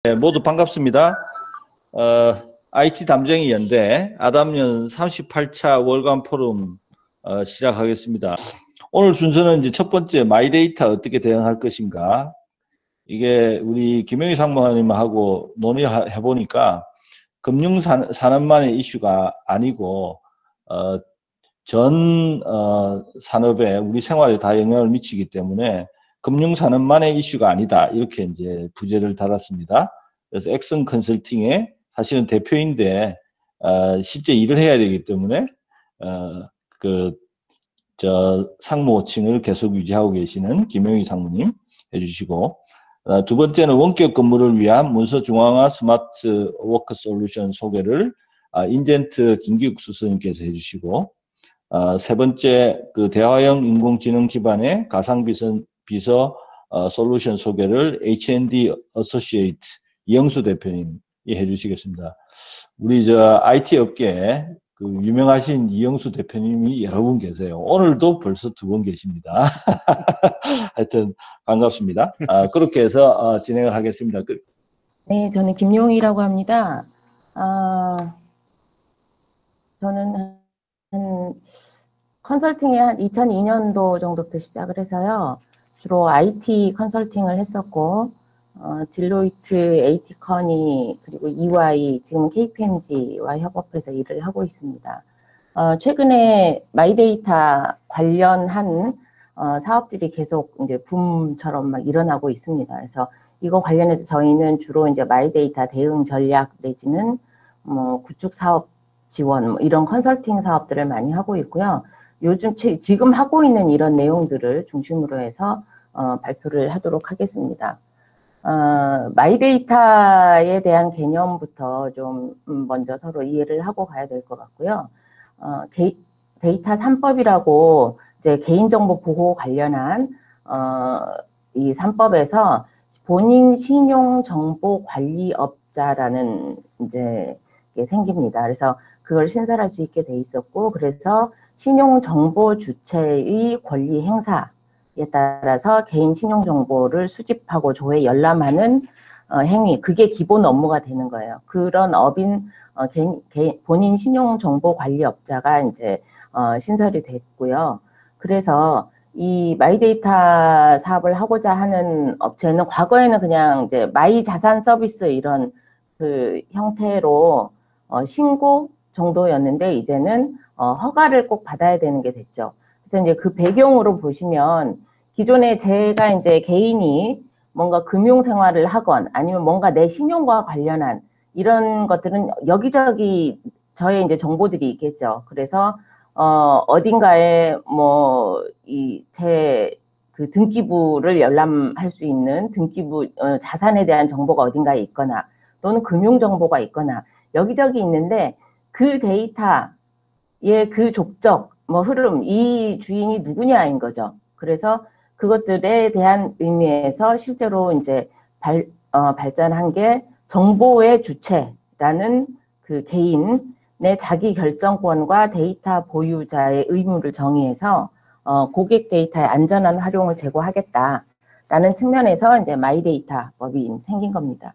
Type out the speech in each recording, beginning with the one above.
네, 모두 반갑습니다. IT 담쟁이 연대 아담년 38차 월간 포럼 시작하겠습니다. 오늘 순서는 이제 첫 번째 마이데이터 어떻게 대응할 것인가. 이게 우리 김영희 상무님하고 논의해 보니까 금융 산업만의 이슈가 아니고 전 산업에 우리 생활에 다 영향을 미치기 때문에 금융 산업만의 이슈가 아니다. 이렇게 이제 부제를 달았습니다. 그래서 엑슨 컨설팅의 사실은 대표인데 실제 일을 해야 되기 때문에 상무호칭을 계속 유지하고 계시는 김영희 상무님 해주시고, 두 번째는 원격 근무를 위한 문서 중앙화 스마트 워크 솔루션 소개를 인젠트 김기욱 수석님께서 해주시고, 세 번째 그 대화형 인공지능 기반의 비서 솔루션 소개를 H&D 어소시에이트 이영수 대표님이 해주시겠습니다. 우리 IT 업계에 그 유명하신 이영수 대표님이 여러 분 계세요. 오늘도 벌써 두 분 계십니다. 하여튼 반갑습니다. 그렇게 해서 진행을 하겠습니다. 네, 저는 김용희라고 합니다. 저는 컨설팅에 한 2002년도 정도부터 시작을 해서요. 주로 IT 컨설팅을 했었고, 딜로이트, 에이티커니, 그리고 EY, 지금 KPMG와 협업해서 일을 하고 있습니다. 최근에 마이데이터 관련한 사업들이 계속 이제 붐처럼 막 일어나고 있습니다. 그래서 이거 관련해서 저희는 주로 이제 마이데이터 대응 전략 내지는 뭐 구축 사업 지원 이런 컨설팅 사업들을 많이 하고 있고요. 요즘 지금 하고 있는 이런 내용들을 중심으로 해서 발표를 하도록 하겠습니다. 마이데이터에 대한 개념부터 좀 먼저 서로 이해를 하고 가야 될 것 같고요. 데이터 3법이라고 이제 개인정보 보호 관련한 이 3법에서 본인 신용정보관리업자라는 이제 게 생깁니다. 그래서 그걸 신설할 수 있게 돼 있었고, 그래서 신용정보 주체의 권리 행사에 따라서 개인 신용정보를 수집하고 조회, 열람하는 행위, 그게 기본 업무가 되는 거예요. 그런 업인 본인 신용정보관리업자가 이제 신설이 됐고요. 그래서 이 마이데이터 사업을 하고자 하는 업체는 과거에는 그냥 이제 마이 자산 서비스 이런 그 형태로 신고 정도였는데 이제는 허가를 꼭 받아야 되는 게 됐죠. 그래서 이제 그 배경으로 보시면 기존에 제가 이제 개인이 뭔가 금융 생활을 하건 아니면 뭔가 내 신용과 관련한 이런 것들은 여기저기 저의 이제 정보들이 있겠죠. 그래서 어딘가에 뭐 제 그 등기부를 열람할 수 있는 등기부 자산에 대한 정보가 어딘가에 있거나 또는 금융 정보가 있거나 여기저기 있는데 그 데이터의 그 족적 뭐 흐름 이 주인이 누구냐인 거죠. 그래서 그것들에 대한 의미에서 실제로 이제 발전한 게 정보의 주체라는 그 개인의 자기 결정권과 데이터 보유자의 의무를 정의해서 고객 데이터의 안전한 활용을 제고하겠다라는 측면에서 이제 마이데이터법이 생긴 겁니다.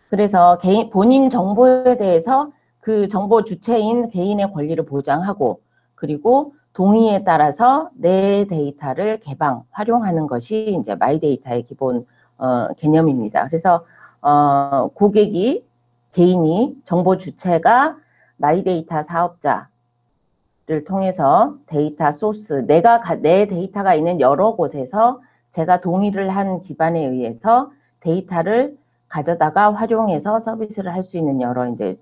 그래서 본인 정보에 대해서 그 정보 주체인 개인의 권리를 보장하고 그리고 동의에 따라서 내 데이터를 개방, 활용하는 것이 이제 마이데이터의 기본 개념입니다. 그래서 고객이 개인이 정보 주체가 마이데이터 사업자를 통해서 데이터 소스, 내 데이터가 있는 여러 곳에서 제가 동의를 한 기반에 의해서 데이터를 가져다가 활용해서 서비스를 할 수 있는 여러 이제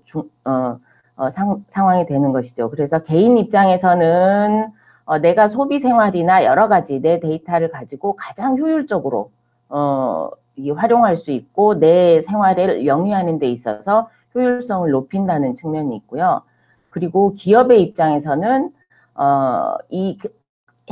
상황이 되는 것이죠. 그래서 개인 입장에서는 내가 소비 생활이나 여러 가지 내 데이터를 가지고 가장 효율적으로 활용할 수 있고 내 생활을 영위하는 데 있어서 효율성을 높인다는 측면이 있고요. 그리고 기업의 입장에서는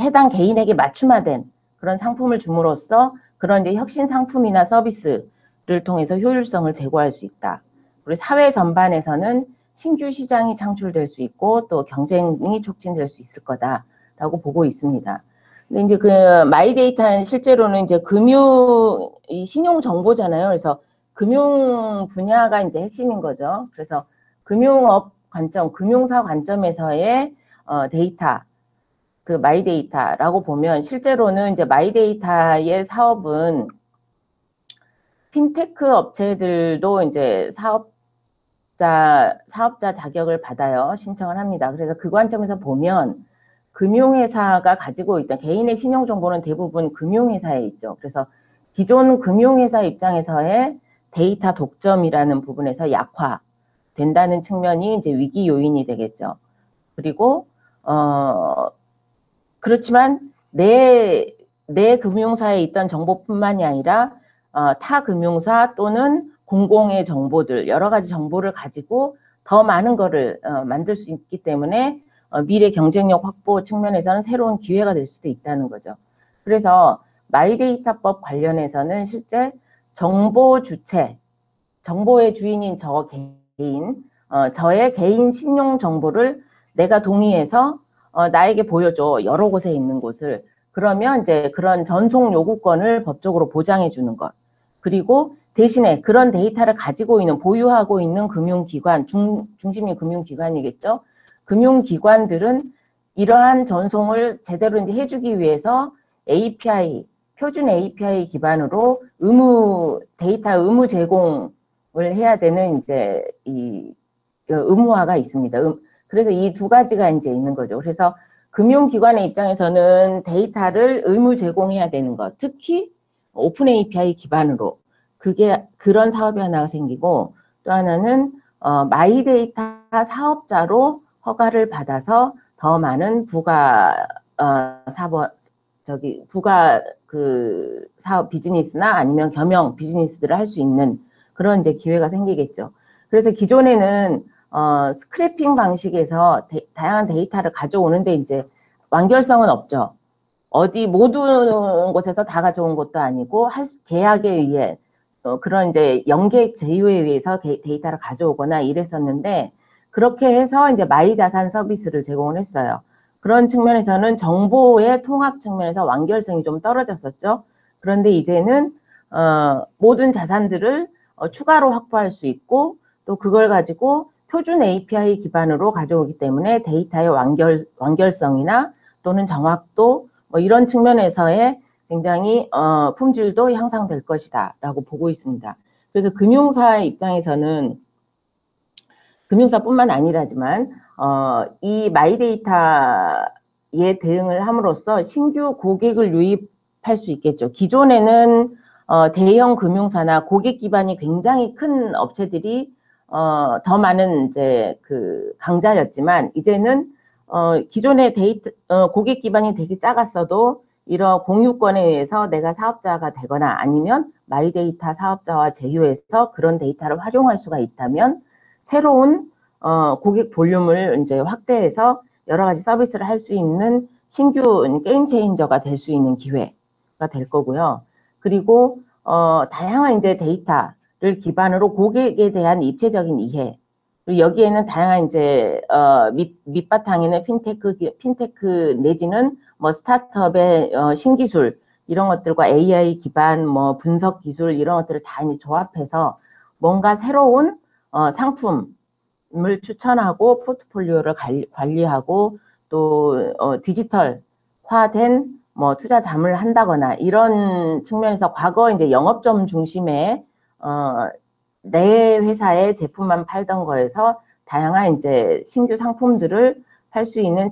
해당 개인에게 맞춤화된 그런 상품을 줌으로써 그런 이제 혁신 상품이나 서비스를 통해서 효율성을 제고할 수 있다. 그리고 사회 전반에서는 신규 시장이 창출될 수 있고 또 경쟁이 촉진될 수 있을 거다라고 보고 있습니다. 근데 이제 그 마이데이터는 실제로는 이제 신용 정보잖아요. 그래서 금융 분야가 이제 핵심인 거죠. 그래서 금융업 관점, 금융사 관점에서의 데이터, 그 마이데이터라고 보면 실제로는 이제 마이데이터의 사업은 핀테크 업체들도 이제 사업자 자격을 받아요. 신청을 합니다. 그래서 그 관점에서 보면 금융회사가 가지고 있던 개인의 신용정보는 대부분 금융회사에 있죠. 그래서 기존 금융회사 입장에서의 데이터 독점이라는 부분에서 약화된다는 측면이 이제 위기 요인이 되겠죠. 그리고 그렇지만 내 금융사에 있던 정보뿐만이 아니라 타 금융사 또는 공공의 정보들, 여러 가지 정보를 가지고 더 많은 거를 만들 수 있기 때문에 미래 경쟁력 확보 측면에서는 새로운 기회가 될 수도 있다는 거죠. 그래서 마이데이터법 관련해서는 실제 정보 주체, 정보의 주인인 저 개인, 저의 개인 신용 정보를 내가 동의해서 나에게 보여줘. 여러 곳에 있는 곳을. 그러면 이제 그런 전송 요구권을 법적으로 보장해 주는 것. 그리고 대신에 그런 데이터를 가지고 있는, 보유하고 있는 금융기관, 중심이 금융기관이겠죠. 금융기관들은 이러한 전송을 제대로 이제 해주기 위해서 API, 표준 API 기반으로 데이터 의무 제공을 해야 되는 이제 이 의무화가 있습니다. 그래서 이 두 가지가 이제 있는 거죠. 그래서 금융기관의 입장에서는 데이터를 의무 제공해야 되는 것, 특히 오픈 API 기반으로 그런 사업이 하나가 생기고, 또 하나는 마이데이터 사업자로 허가를 받아서 더 많은 사업 비즈니스나 아니면 겸용 비즈니스들을 할 수 있는 그런 이제 기회가 생기겠죠. 그래서 기존에는 스크래핑 방식에서 다양한 데이터를 가져오는데 이제 완결성은 없죠. 모든 곳에서 다 가져온 것도 아니고 계약에 의해 그런 이제 연계획 제휴에 의해서 데이터를 가져오거나 이랬었는데, 그렇게 해서 이제 마이 자산 서비스를 제공을 했어요. 그런 측면에서는 정보의 통합 측면에서 완결성이 좀 떨어졌었죠. 그런데 이제는 모든 자산들을 추가로 확보할 수 있고, 또 그걸 가지고 표준 API 기반으로 가져오기 때문에 데이터의 완결성이나 또는 정확도 뭐 이런 측면에서의 굉장히 품질도 향상될 것이다 라고 보고 있습니다. 그래서 금융사 입장에서는, 금융사뿐만 아니라지만 이 마이데이터에 대응을 함으로써 신규 고객을 유입할 수 있겠죠. 기존에는 대형 금융사나 고객 기반이 굉장히 큰 업체들이 더 많은 이제 그 강자였지만, 이제는 기존의 고객 기반이 되게 작았어도 이런 공유권에 의해서 내가 사업자가 되거나 아니면 마이데이터 사업자와 제휴해서 그런 데이터를 활용할 수가 있다면 새로운 고객 볼륨을 이제 확대해서 여러 가지 서비스를 할 수 있는 신규 게임 체인저가 될 수 있는 기회가 될 거고요. 그리고 다양한 이제 데이터를 기반으로 고객에 대한 입체적인 이해, 그리고 여기에는 다양한 이제 밑바탕에는 핀테크 내지는 뭐 스타트업의 신기술 이런 것들과 AI 기반 뭐 분석 기술 이런 것들을 다 이제 조합해서 뭔가 새로운 상품을 추천하고 포트폴리오를 관리하고 또 디지털화된 뭐 투자자문을 한다거나 이런 측면에서 과거 이제 영업점 중심의 내 회사의 제품만 팔던 거에서 다양한 이제 신규 상품들을 할 수 있는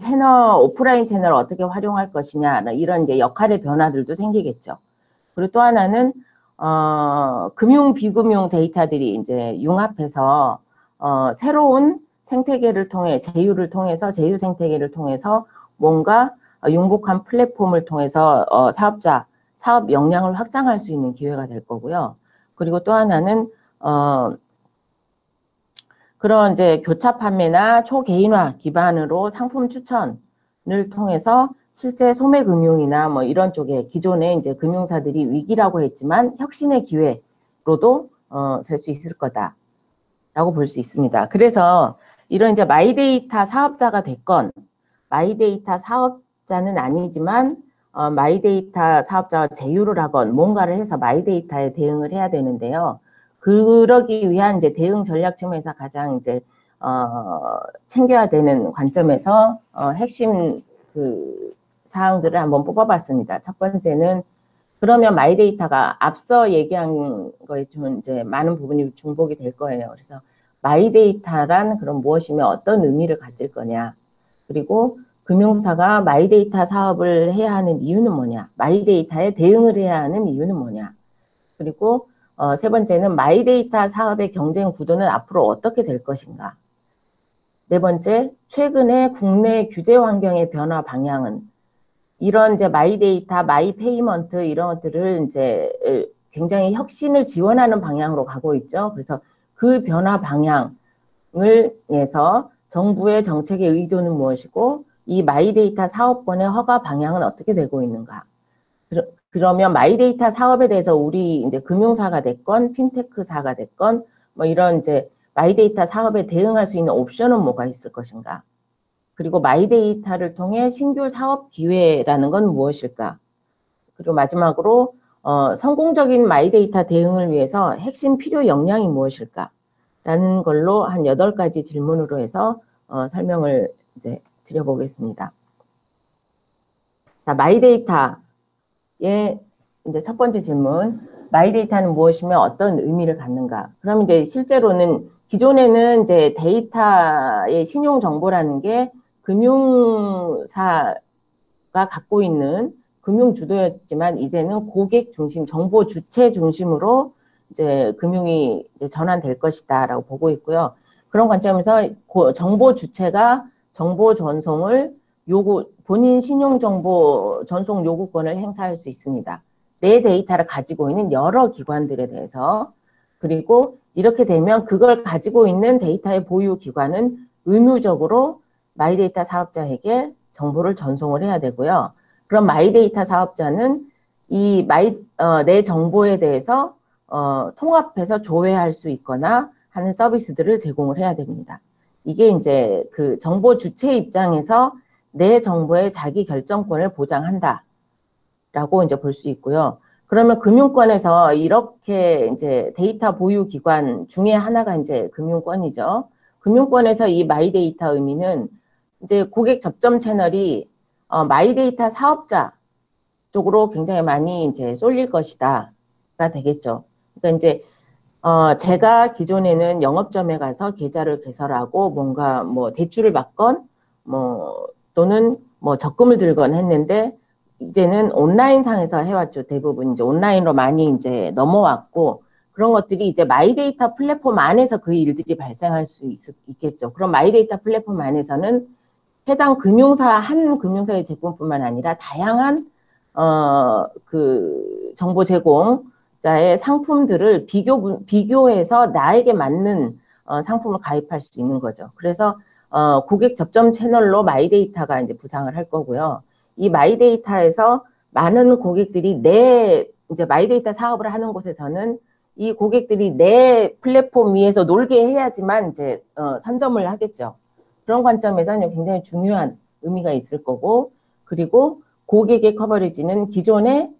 오프라인 채널을 어떻게 활용할 것이냐, 이런 이제 역할의 변화들도 생기겠죠. 그리고 또 하나는, 금융, 비금융 데이터들이 이제 융합해서, 새로운 생태계를 통해, 제휴 생태계를 통해서 뭔가 융복한 플랫폼을 통해서, 사업 역량을 확장할 수 있는 기회가 될 거고요. 그리고 또 하나는, 그런 이제 교차 판매나 초개인화 기반으로 상품 추천을 통해서 실제 소매금융이나 뭐 이런 쪽에 기존에 이제 금융사들이 위기라고 했지만 혁신의 기회로도 될 수 있을 거다라고 볼 수 있습니다. 그래서 이런 이제 마이데이터 사업자가 됐건 마이데이터 사업자는 아니지만 마이데이터 사업자와 제휴를 하건 뭔가를 해서 마이데이터에 대응을 해야 되는데요. 그러기 위한 이제 대응 전략 측면에서 가장 이제 챙겨야 되는 관점에서 핵심 그 사항들을 한번 뽑아봤습니다. 첫 번째는 그러면 마이데이터가 앞서 얘기한 거에 좀 이제 많은 부분이 중복이 될 거예요. 그래서 마이데이터란 그럼 무엇이며 어떤 의미를 가질 거냐. 그리고 금융사가 마이데이터 사업을 해야 하는 이유는 뭐냐. 마이데이터에 대응을 해야 하는 이유는 뭐냐. 그리고 세 번째는 마이데이터 사업의 경쟁 구도는 앞으로 어떻게 될 것인가. 네 번째, 최근의 국내 규제 환경의 변화 방향은 이런 이제 마이데이터, 마이페이먼트 이런 것들을 이제 굉장히 혁신을 지원하는 방향으로 가고 있죠. 그래서 그 변화 방향을 위해서 정부의 정책의 의도는 무엇이고 이 마이데이터 사업권의 허가 방향은 어떻게 되고 있는가. 그러면 마이데이터 사업에 대해서 우리 이제 금융사가 됐건 핀테크사가 됐건 뭐 이런 이제 마이데이터 사업에 대응할 수 있는 옵션은 뭐가 있을 것인가. 그리고 마이데이터를 통해 신규 사업 기회라는 건 무엇일까? 그리고 마지막으로 성공적인 마이데이터 대응을 위해서 핵심 필요 역량이 무엇일까? 라는 걸로 한 8가지 질문으로 해서 설명을 이제 드려보겠습니다. 자, 마이데이터의 이제 첫 번째 질문. 마이데이터는 무엇이며 어떤 의미를 갖는가? 그럼 이제 실제로는 기존에는 이제 데이터의 신용 정보라는 게 금융사가 갖고 있는 금융 주도였지만 이제는 고객 중심, 정보 주체 중심으로 이제 금융이 이제 전환될 것이다라고 보고 있고요. 그런 관점에서 정보 주체가 정보 전송을 본인 신용 정보 전송 요구권을 행사할 수 있습니다. 내 데이터를 가지고 있는 여러 기관들에 대해서. 그리고 이렇게 되면 그걸 가지고 있는 데이터의 보유 기관은 의무적으로 마이데이터 사업자에게 정보를 전송을 해야 되고요. 그럼 마이데이터 사업자는 내 정보에 대해서 통합해서 조회할 수 있거나 하는 서비스들을 제공을 해야 됩니다. 이게 이제 그 정보 주체 입장에서 내 정보의 자기 결정권을 보장한다라고 이제 볼 수 있고요. 그러면 금융권에서 이렇게 이제 데이터 보유 기관 중에 하나가 이제 금융권이죠. 금융권에서 이 마이데이터 의미는 이제 고객 접점 채널이 마이데이터 사업자 쪽으로 굉장히 많이 이제 쏠릴 것이다가 되겠죠. 그러니까 이제 제가 기존에는 영업점에 가서 계좌를 개설하고 뭔가 뭐 대출을 받건 뭐 또는 뭐 적금을 들건 했는데 이제는 온라인 상에서 해왔죠. 대부분 이제 온라인으로 많이 이제 넘어왔고 그런 것들이 이제 마이데이터 플랫폼 안에서 그 일들이 발생할 수 있겠죠. 그럼 마이데이터 플랫폼 안에서는 해당 한 금융사의 제품뿐만 아니라 다양한 그 정보 제공자의 상품들을 비교해서 나에게 맞는 상품을 가입할 수 있는 거죠. 그래서 고객 접점 채널로 마이데이터가 이제 부상을 할 거고요. 이 마이데이터에서 많은 고객들이 이제 마이데이터 사업을 하는 곳에서는 이 고객들이 내 플랫폼 위에서 놀게 해야지만 이제 선점을 하겠죠. 그런 관점에서는 굉장히 중요한 의미가 있을 거고, 그리고 고객의 커버리지는 기존의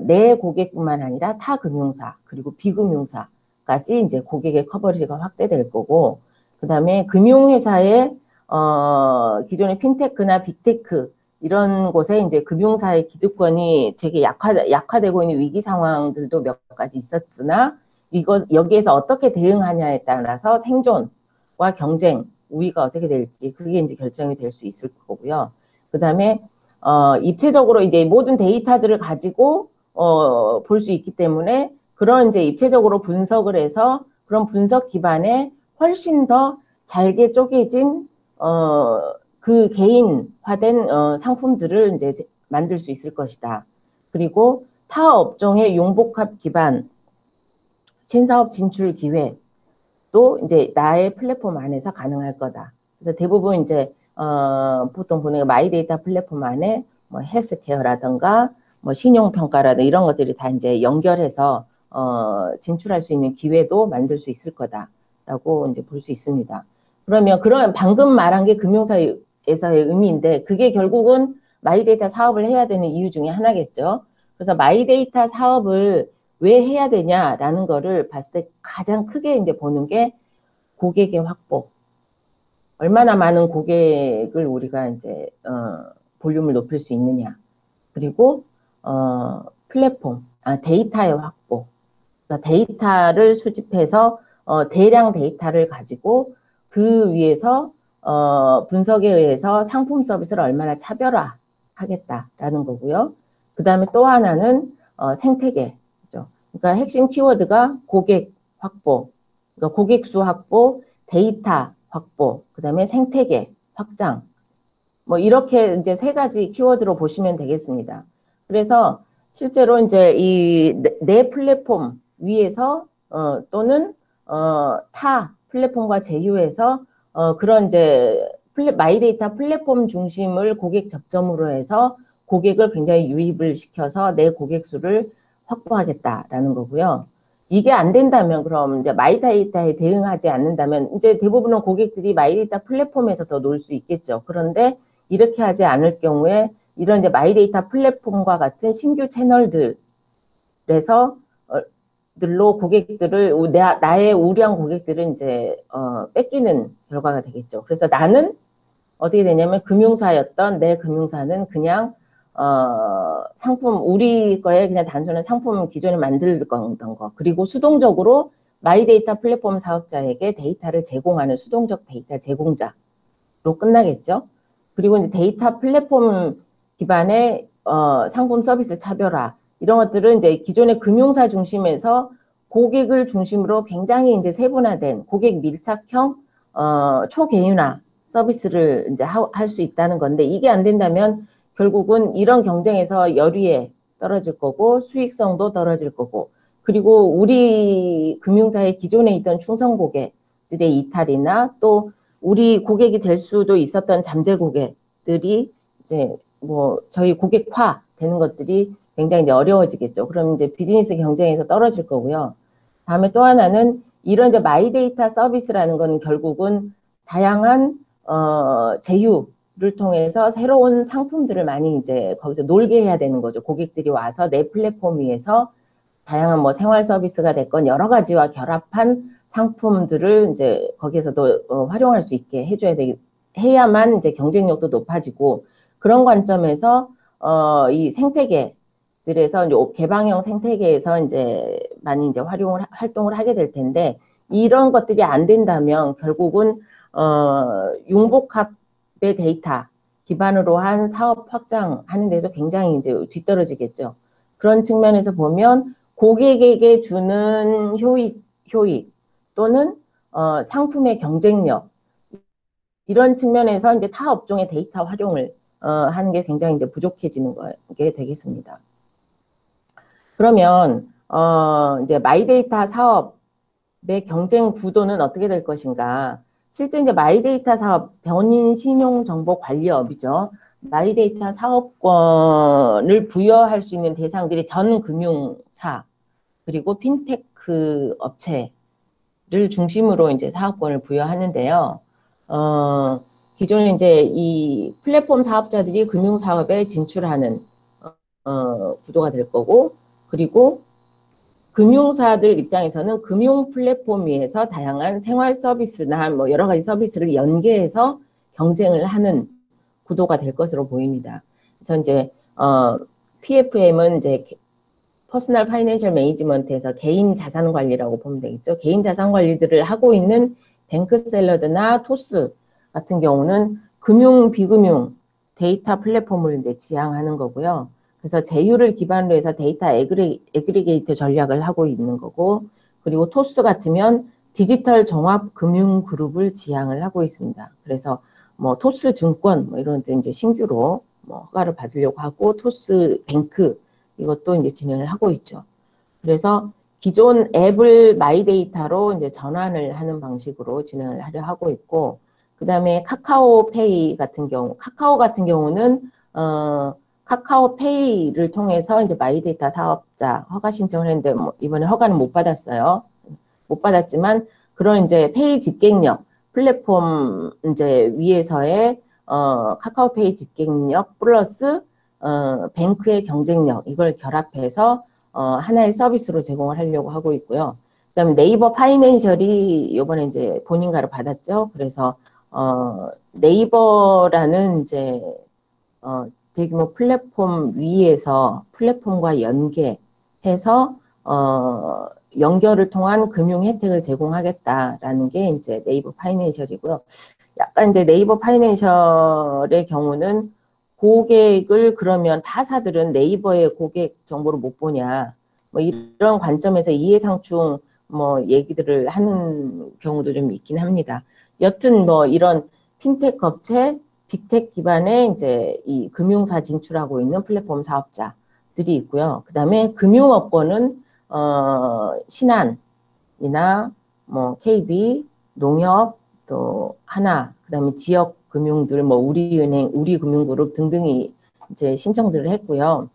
내 고객뿐만 아니라 타 금융사 그리고 비금융사까지 이제 고객의 커버리지가 확대될 거고, 그다음에 금융회사의 기존의 핀테크나 빅테크 이런 곳에 이제 금융사의 기득권이 되게 약화되고 있는 위기 상황들도 몇 가지 있었으나 여기에서 어떻게 대응하냐에 따라서 생존과 경쟁 우위가 어떻게 될지 그게 이제 결정이 될 수 있을 거고요. 그다음에 입체적으로 이제 모든 데이터들을 가지고 볼 수 있기 때문에 그런 이제 입체적으로 분석을 해서 그런 분석 기반에 훨씬 더 잘게 쪼개진 그 개인화된 상품들을 이제 만들 수 있을 것이다. 그리고 타 업종의 융복합 기반 신사업 진출 기회도 이제 나의 플랫폼 안에서 가능할 거다. 그래서 대부분 이제 보통 보는 마이데이터 플랫폼 안에 뭐 헬스케어라든가 뭐 신용평가라든가 이런 것들이 다 이제 연결해서 진출할 수 있는 기회도 만들 수 있을 거다라고 이제 볼 수 있습니다. 그러면 그런 방금 말한 게 금융사에서의 의미인데 그게 결국은 마이데이터 사업을 해야 되는 이유 중에 하나겠죠. 그래서 마이데이터 사업을 왜 해야 되냐라는 거를 봤을 때 가장 크게 이제 보는 게 고객의 확보. 얼마나 많은 고객을 우리가 이제 볼륨을 높일 수 있느냐. 그리고 플랫폼, 데이터의 확보. 그러니까 데이터를 수집해서 대량 데이터를 가지고 그 위에서 분석에 의해서 상품 서비스를 얼마나 차별화하겠다라는 거고요. 그 다음에 또 하나는 생태계. 그러니까 핵심 키워드가 고객 확보, 그러니까 고객 수 확보, 데이터 확보, 그 다음에 생태계 확장. 뭐 이렇게 이제 세 가지 키워드로 보시면 되겠습니다. 그래서 실제로 이제 이 내 플랫폼 위에서 또는 타 플랫폼과 제휴해서 그런 이제 마이데이터 플랫폼 중심을 고객 접점으로 해서 고객을 굉장히 유입을 시켜서 내 고객 수를 확보하겠다라는 거고요. 이게 안 된다면 그럼 이제 마이데이터에 대응하지 않는다면 이제 대부분의 고객들이 마이데이터 플랫폼에서 더 놀 수 있겠죠. 그런데 이렇게 하지 않을 경우에 이런 이제 마이데이터 플랫폼과 같은 신규 채널들에서 들로 고객들을 나의 우량 고객들은 이제 뺏기는 결과가 되겠죠. 그래서 나는 어떻게 되냐면 금융사였던 내 금융사는 그냥 상품 우리 거에 그냥 단순한 상품 기존에 만들던 거 그리고 수동적으로 마이데이터 플랫폼 사업자에게 데이터를 제공하는 수동적 데이터 제공자로 끝나겠죠. 그리고 이제 데이터 플랫폼 기반의 상품 서비스 차별화 이런 것들은 이제 기존의 금융사 중심에서 고객을 중심으로 굉장히 이제 세분화된 고객 밀착형 초개인화 서비스를 이제 할 수 있다는 건데 이게 안 된다면 결국은 이런 경쟁에서 열의에 떨어질 거고 수익성도 떨어질 거고 그리고 우리 금융사의 기존에 있던 충성 고객들의 이탈이나 또 우리 고객이 될 수도 있었던 잠재 고객들이 이제 뭐 저희 고객화 되는 것들이 굉장히 이제 어려워지겠죠. 그럼 이제 비즈니스 경쟁에서 떨어질 거고요. 다음에 또 하나는 이런 이제 마이데이터 서비스라는 거는 결국은 다양한 제휴를 통해서 새로운 상품들을 많이 이제 거기서 놀게 해야 되는 거죠. 고객들이 와서 내 플랫폼 위에서 다양한 뭐 생활 서비스가 됐건 여러 가지와 결합한 상품들을 이제 거기에서도 활용할 수 있게 해야만 이제 경쟁력도 높아지고 그런 관점에서 이 생태계들에서 이제 개방형 생태계에서 이제 많이 이제 활동을 하게 될 텐데 이런 것들이 안 된다면 결국은 융복합의 데이터 기반으로 한 사업 확장하는 데서 굉장히 이제 뒤떨어지겠죠. 그런 측면에서 보면 고객에게 주는 효익 또는 상품의 경쟁력 이런 측면에서 이제 타 업종의 데이터 활용을 하는 게 굉장히 이제 부족해지는 게 되겠습니다. 그러면 이제 마이데이터 사업의 경쟁 구도는 어떻게 될 것인가? 실제 이제 마이데이터 사업 변인 신용 정보 관리업이죠. 마이데이터 사업권을 부여할 수 있는 대상들이 전 금융사 그리고 핀테크 업체를 중심으로 이제 사업권을 부여하는데요. 기존에 이제 이 플랫폼 사업자들이 금융사업에 진출하는 구도가 될 거고, 그리고 금융사들 입장에서는 금융 플랫폼 위에서 다양한 생활 서비스나 뭐 여러 가지 서비스를 연계해서 경쟁을 하는 구도가 될 것으로 보입니다. 그래서 이제 PFM은 이제 퍼스널 파이낸셜 매니지먼트에서 개인 자산 관리라고 보면 되겠죠. 개인 자산 관리들을 하고 있는 뱅크샐러드나 토스 같은 경우는 금융, 비금융 데이터 플랫폼을 이제 지향하는 거고요. 그래서 제휴를 기반으로 해서 데이터 애그리게이터 전략을 하고 있는 거고, 그리고 토스 같으면 디지털 종합 금융 그룹을 지향을 하고 있습니다. 그래서 뭐 토스 증권 뭐 이런 데 이제 신규로 뭐 허가를 받으려고 하고 토스 뱅크 이것도 이제 진행을 하고 있죠. 그래서 기존 앱을 마이데이터로 이제 전환을 하는 방식으로 진행을 하려 하고 있고, 그 다음에 카카오페이 같은 경우는 카카오페이를 통해서 이제 마이데이터 사업자 허가 신청을 했는데 뭐 이번에 허가는 못 받았어요. 못 받았지만 그런 이제 페이 집객력 플랫폼 이제 위에서의 카카오페이 집객력 플러스 뱅크의 경쟁력 이걸 결합해서 하나의 서비스로 제공을 하려고 하고 있고요. 그다음에 네이버 파이낸셜이 이번에 이제 본인가를 받았죠. 그래서 네이버라는 이제 대규모 플랫폼 위에서 플랫폼과 연계해서 연결을 통한 금융 혜택을 제공하겠다라는 게 이제 네이버 파이낸셜이고요. 약간 이제 네이버 파이낸셜의 경우는 고객을 그러면 타사들은 네이버의 고객 정보를 못 보냐 뭐 이런 관점에서 이해상충 뭐 얘기들을 하는 경우도 좀 있긴 합니다. 여튼 뭐 이런 핀테크 업체, 빅텍 기반의 이제 이 금융사 진출하고 있는 플랫폼 사업자들이 있고요. 그 다음에 금융업권은 신한이나 뭐 KB, 농협, 또 하나, 그다음에 지역 금융들, 뭐 우리은행, 우리금융그룹 등등이 이제 신청들을 했고요.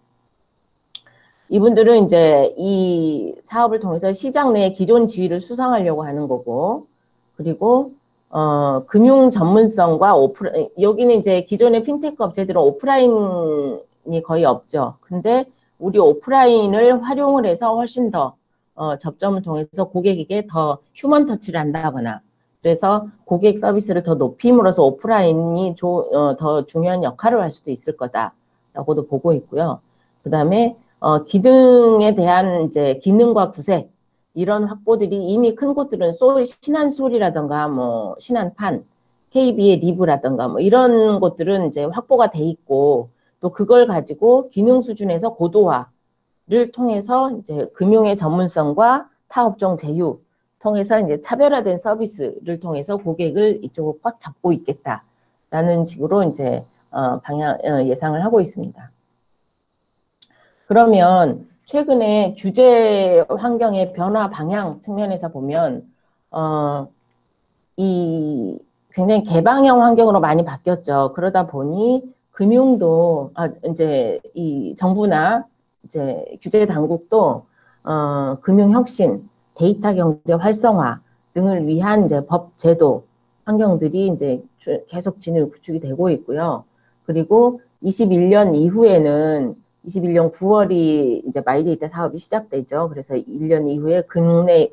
이분들은 이제 이 사업을 통해서 시장 내 기존 지위를 수상하려고 하는 거고, 그리고 금융 전문성과 오프라인, 여기는 이제 기존의 핀테크 업체들은 오프라인이 거의 없죠. 근데 우리 오프라인을 활용을 해서 훨씬 더 접점을 통해서 고객에게 더 휴먼 터치를 한다거나, 그래서 고객 서비스를 더 높임으로써 오프라인이 더 중요한 역할을 할 수도 있을 거다라고도 보고 있고요. 그 다음에 기능에 대한 이제 기능과 구색 이런 확보들이 이미 큰 곳들은 신한솔이라든가 뭐 신한판, KB의 리브라든가 뭐 이런 곳들은 이제 확보가 돼 있고 또 그걸 가지고 기능 수준에서 고도화를 통해서 이제 금융의 전문성과 타업종 제휴 통해서 이제 차별화된 서비스를 통해서 고객을 이쪽으로 꽉 잡고 있겠다라는 식으로 이제 예상을 하고 있습니다. 그러면 최근에 규제 환경의 변화 방향 측면에서 보면 이 굉장히 개방형 환경으로 많이 바뀌었죠. 그러다 보니 금융도 이제 이 정부나 이제 규제 당국도 금융 혁신, 데이터 경제 활성화 등을 위한 이제 법 제도 환경들이 이제 계속 구축이 되고 있고요. 그리고 21년 이후에는 21년 9월이 이제 마이데이터 사업이 시작되죠. 그래서 1년 이후에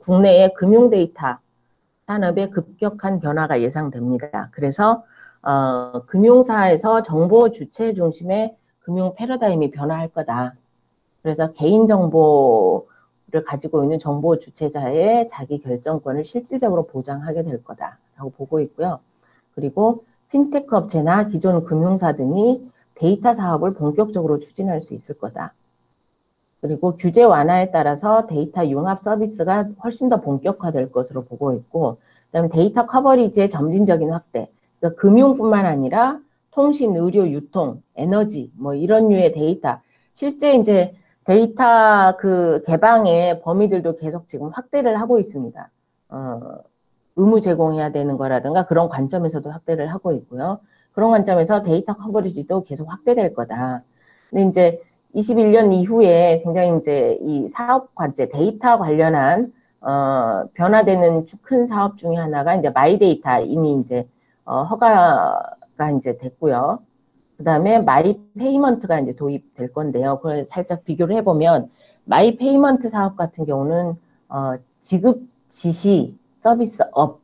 국내의 금융 데이터 산업의 급격한 변화가 예상됩니다. 그래서 금융사에서 정보 주체 중심의 금융 패러다임이 변화할 거다. 그래서 개인정보를 가지고 있는 정보 주체자의 자기 결정권을 실질적으로 보장하게 될 거다라고 보고 있고요. 그리고 핀테크 업체나 기존 금융사 등이 데이터 사업을 본격적으로 추진할 수 있을 거다. 그리고 규제 완화에 따라서 데이터 융합 서비스가 훨씬 더 본격화될 것으로 보고 있고, 그다음에 데이터 커버리지의 점진적인 확대. 그러니까 금융뿐만 아니라 통신, 의료, 유통, 에너지, 뭐 이런 류의 데이터. 실제 이제 데이터 그 개방의 범위들도 계속 지금 확대를 하고 있습니다. 의무 제공해야 되는 거라든가 그런 관점에서도 확대를 하고 있고요. 그런 관점에서 데이터 커버리지도 계속 확대될 거다. 근데 이제 21년 이후에 굉장히 이제 이 사업 과제, 데이터 관련한 변화되는 큰 사업 중에 하나가 이제 마이데이터 이미 이제 허가가 이제 됐고요. 그 다음에 마이 페이먼트가 이제 도입될 건데요. 그걸 살짝 비교를 해보면 마이 페이먼트 사업 같은 경우는 지급 지시 서비스업인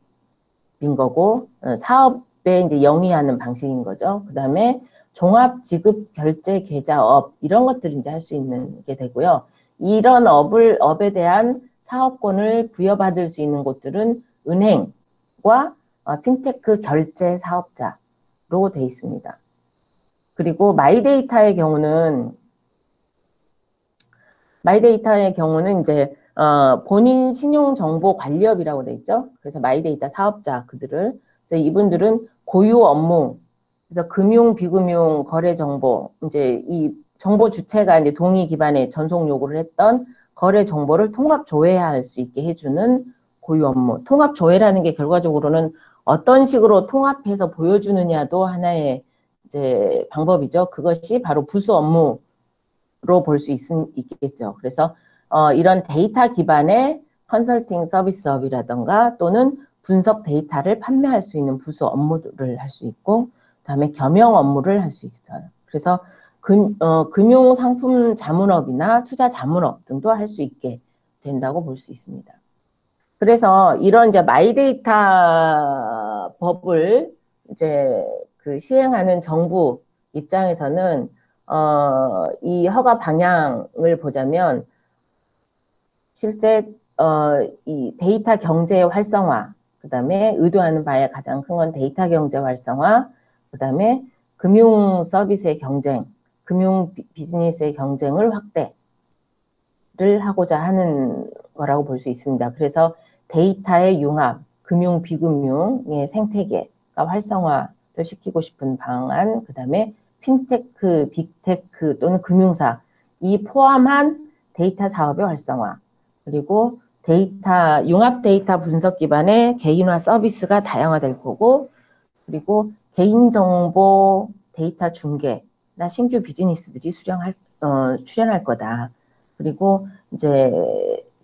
거고 사업에 이제 영위하는 방식인 거죠. 그 다음에 종합 지급 결제 계좌업 이런 것들을 이제 할 수 있는 게 되고요. 이런 업에 대한 사업권을 부여받을 수 있는 곳들은 은행과 핀테크 결제 사업자로 돼 있습니다. 그리고 마이데이터의 경우는 이제 본인 신용정보관리업이라고 돼 있죠. 그래서 마이데이터 사업자 그들을 그래서 이분들은 고유 업무 그래서 금융, 비금융, 거래 정보 이제 이 정보 주체가 이제 동의 기반의 전송 요구를 했던 거래 정보를 통합 조회할 수 있게 해주는 고유 업무. 통합 조회라는 게 결과적으로는 어떤 식으로 통합해서 보여주느냐도 하나의 이제 방법이죠. 그것이 바로 부수 업무로 볼 수 있겠죠. 그래서 이런 데이터 기반의 컨설팅 서비스업이라던가 또는 분석 데이터를 판매할 수 있는 부수 업무를 할 수 있고 그다음에 겸용 업무를 할 수 있어요. 그래서 금융 상품 자문업이나 투자 자문업 등도 할 수 있게 된다고 볼 수 있습니다. 그래서 이런 이제 마이데이터 법을 이제 그 시행하는 정부 입장에서는 이 허가 방향을 보자면 실제 이 데이터 경제의 활성화, 그다음에 의도하는 바의 가장 큰 건 데이터 경제 활성화, 그다음에 금융 서비스의 경쟁, 금융 비즈니스의 경쟁을 확대를 하고자 하는 거라고 볼 수 있습니다. 그래서 데이터의 융합, 금융 비금융의 생태계가 활성화를 시키고 싶은 방안, 그다음에 핀테크, 빅테크 또는 금융사 이 포함한 데이터 사업의 활성화, 그리고 데이터 융합 데이터 분석 기반의 개인화 서비스가 다양화될 거고, 그리고 개인정보 데이터 중개나 신규 비즈니스들이 출연할 거다. 그리고 이제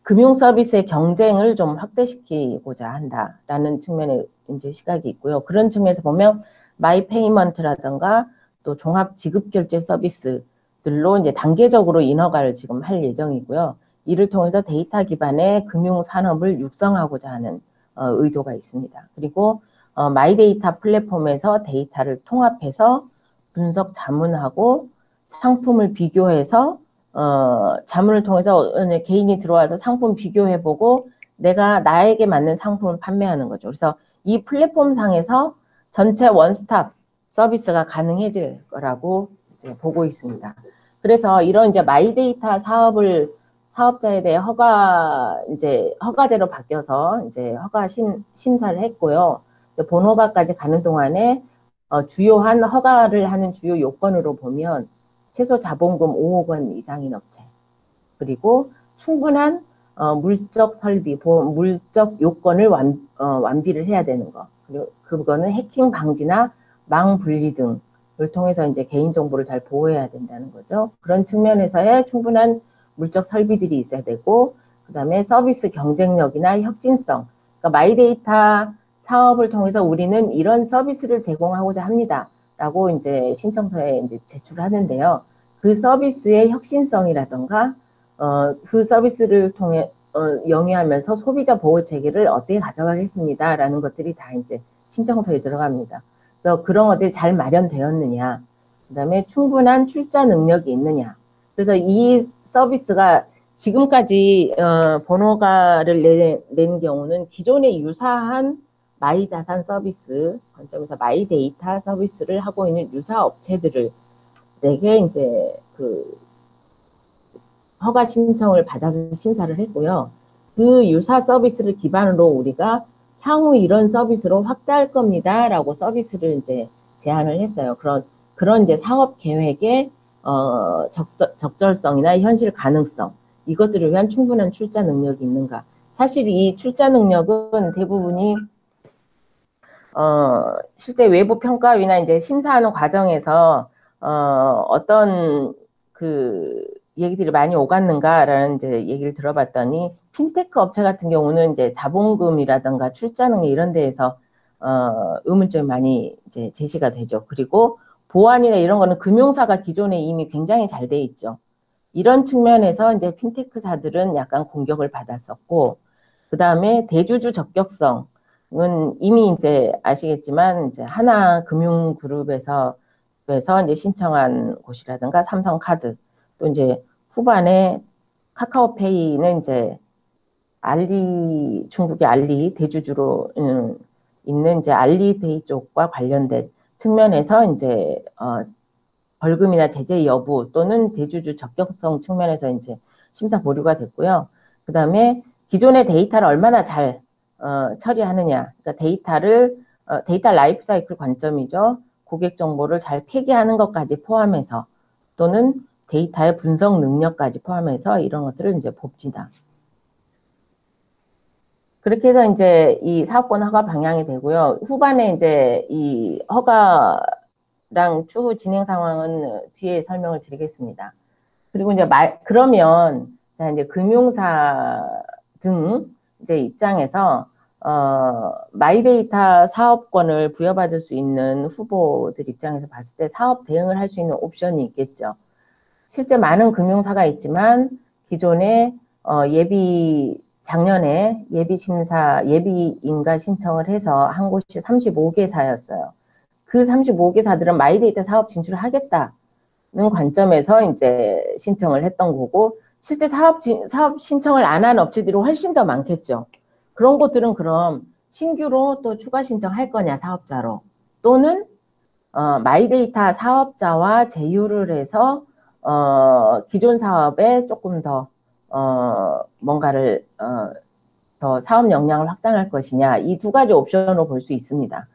금융 서비스의 경쟁을 좀 확대시키고자 한다라는 측면의 이제 시각이 있고요. 그런 측면에서 보면 마이페이먼트라든가 또 종합 지급 결제 서비스들로 이제 단계적으로 인허가를 지금 할 예정이고요. 이를 통해서 데이터 기반의 금융 산업을 육성하고자 하는 의도가 있습니다. 그리고 마이데이터 플랫폼에서 데이터를 통합해서 분석 자문하고 상품을 비교해서 자문을 통해서 개인이 들어와서 상품 비교해보고 내가 나에게 맞는 상품을 판매하는 거죠. 그래서 이 플랫폼 상에서 전체 원스톱 서비스가 가능해질 거라고 이제 보고 있습니다. 그래서 이런 이제 마이데이터 사업자에 대해 허가제로 바뀌어서 이제 허가 심사를 했고요. 본허가까지 가는 동안에 주요한 허가를 하는 주요 요건으로 보면 최소 자본금 5억 원 이상인 업체, 그리고 충분한 물적 설비, 물적 요건을 완비를 해야 되는 거. 그리고 그거는 해킹 방지나 망 분리 등을 통해서 이제 개인정보를 잘 보호해야 된다는 거죠. 그런 측면에서의 충분한 물적 설비들이 있어야 되고, 그 다음에 서비스 경쟁력이나 혁신성. 그러니까 마이데이터 사업을 통해서 우리는 이런 서비스를 제공하고자 합니다. 라고 이제 신청서에 이제 제출하는데요. 그 서비스의 혁신성이라던가, 그 서비스를 통해, 영위하면서 소비자 보호 체계를 어떻게 가져가겠습니다. 라는 것들이 다 이제 신청서에 들어갑니다. 그래서 그런 것들이 잘 마련되었느냐, 그 다음에 충분한 출자 능력이 있느냐. 그래서 이 서비스가 지금까지 번호가를 낸 경우는 기존에 유사한 마이 자산 서비스 관점에서 마이 데이터 서비스를 하고 있는 유사 업체들을 내게 이제 그 허가 신청을 받아서 심사를 했고요. 그 유사 서비스를 기반으로 우리가 향후 이런 서비스로 확대할 겁니다라고 서비스를 이제 제안을 했어요. 그런 이제 사업 계획의 적절성이나 현실 가능성, 이것들을 위한 충분한 출자 능력이 있는가. 사실 이 출자 능력은 대부분이 실제 외부 평가위나 이제 심사하는 과정에서 어떤 그 얘기들이 많이 오갔는가라는 이제 얘기를 들어봤더니, 핀테크 업체 같은 경우는 이제 자본금이라든가 출자 능력 이런 데에서 의문점이 많이 이제 제시가 되죠. 그리고 보안이나 이런 거는 금융사가 기존에 이미 굉장히 잘 돼 있죠. 이런 측면에서 이제 핀테크사들은 약간 공격을 받았었고, 그 다음에 대주주 적격성은 이미 이제 아시겠지만 이제 하나금융그룹에서 이제 신청한 곳이라든가 삼성카드, 또 이제 후반에 카카오페이는 이제 중국의 알리 대주주로 있는 이제 알리페이 쪽과 관련된 측면에서 이제 벌금이나 제재 여부 또는 대주주 적격성 측면에서 이제 심사 보류가 됐고요. 그 다음에 기존의 데이터를 얼마나 잘 처리하느냐, 그러니까 데이터 라이프 사이클 관점이죠. 고객 정보를 잘 폐기하는 것까지 포함해서, 또는 데이터의 분석 능력까지 포함해서 이런 것들을 이제 봅니다. 그렇게 해서 이제 이 사업권 허가 방향이 되고요. 후반에 이제 이 허가랑 추후 진행 상황은 뒤에 설명을 드리겠습니다. 그리고 이제 그러면 자 이제 금융사 등 이제 입장에서 마이데이터 사업권을 부여받을 수 있는 후보들 입장에서 봤을 때 사업 대응을 할 수 있는 옵션이 있겠죠. 실제 많은 금융사가 있지만 기존에 작년에 예비인가 신청을 해서 한 곳이 35개사였어요. 그 35개사들은 마이데이터 사업 진출을 하겠다는 관점에서 이제 신청을 했던 거고, 실제 사업 신청을 안 한 업체들이 훨씬 더 많겠죠. 그런 곳들은 그럼 신규로 또 추가 신청할 거냐, 사업자로. 또는 마이데이터 사업자와 제휴를 해서 기존 사업에 조금 더 뭔가를 더 사업 역량을 확장할 것이냐, 이 두 가지 옵션으로 볼 수 있습니다.